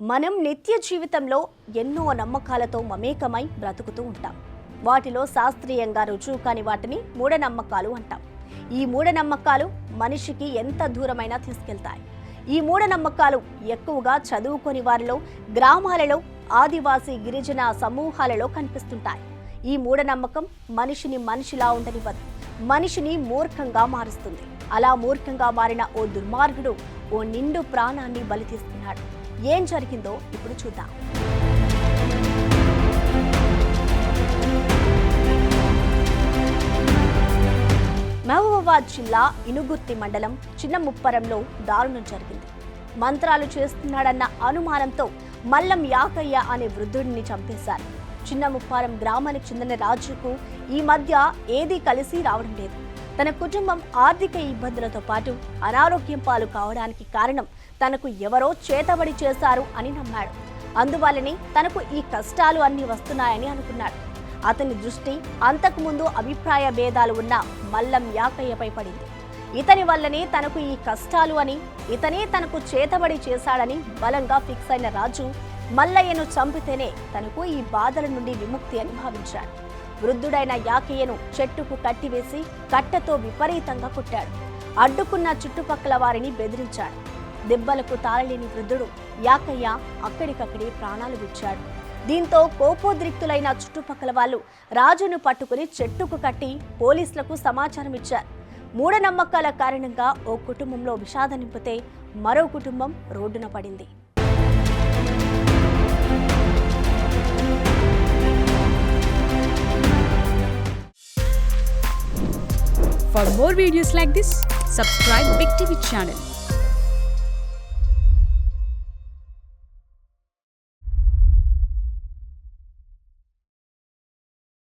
మనం నిత్య జీవితంలో ఎన్నో నమ్మకాలతో మమేకమై బ్రతుకుతూ ఉంటాం. వాటిలో శాస్త్రీయంగా రుజువు కాని వాటిని మూఢనమ్మకాలు అంటాం. ఈ మూఢనమ్మకాలు మనిషికి ఎంత దూరమైనా తీసుకెళ్తాయి. ఈ మూఢనమ్మకాలు ఎక్కువగా చదువుకొని వారిలో, గ్రామాలలో, ఆదివాసీ గిరిజన సమూహాలలో కనిపిస్తుంటాయి. ఈ మూఢనమ్మకం మనిషిని మనిషిలా ఉండనివ్వదు, మనిషిని మూర్ఖంగా మారుస్తుంది. అలా మూర్ఖంగా మారిన ఓ దుర్మార్గుడు ఓ నిండు ప్రాణాన్ని బలి తీసుకున్నాడు. ఏం జరిగిందో ఇప్పుడు చూద్దాం. మహబూబాబాద్ జిల్లా ఇనుగుర్తి మండలం చిన్న ముప్పరంలో దారుణం జరిగింది. మంత్రాలు చేస్తున్నాడన్న అనుమానంతో మల్లం యాకయ్య అనే వృద్ధుడిని చంపేశారు. చిన్న ముప్పారం గ్రామానికి చెందిన రాజుకు ఈ మధ్య ఏదీ కలిసి రావడం లేదు. తన కుటుంబం ఆర్థిక ఇబ్బందులతో పాటు అనారోగ్యం పాలు కావడానికి కారణం తనకు ఎవరో చేతబడి చేశారు అని నమ్మాడు. అందువల్లనే తనకు ఈ కష్టాలు అన్నీ వస్తున్నాయని అనుకున్నాడు. అతని దృష్టి అంతకుముందు అభిప్రాయ భేదాలు ఉన్న మల్లం యాకయ్యపై పడింది. ఇతని వల్లనే తనకు ఈ కష్టాలు అని, ఇతనే తనకు చేతబడి చేశాడని బలంగా ఫిక్స్ అయిన రాజు మల్లయ్యను చంపితేనే తనకు ఈ బాధల నుండి విముక్తి అని భావించాడు. వృద్ధుడైన యాకయ్యను చెట్టుకు కట్టివేసి కట్టెతో విపరీతంగా కొట్టాడు. అడ్డుకున్న చుట్టుపక్కల వారిని బెదిరించాడు. దెబ్బలకు తాళలేని వృద్ధుడు యాకయ్య అక్కడికక్కడే ప్రాణాలు విడిచాడు. దీంతో కోపోద్రిక్తులైన చుట్టుపక్కల వాళ్ళు రాజును పట్టుకుని చెట్టుకు కట్టి పోలీసులకు సమాచారం ఇచ్చారు. మూఢనమ్మకాల కారణంగా ఓ కుటుంబంలో విషాదం నింపితే మరో కుటుంబం రోడ్డున పడింది. For more videos like this, subscribe Big TV channel.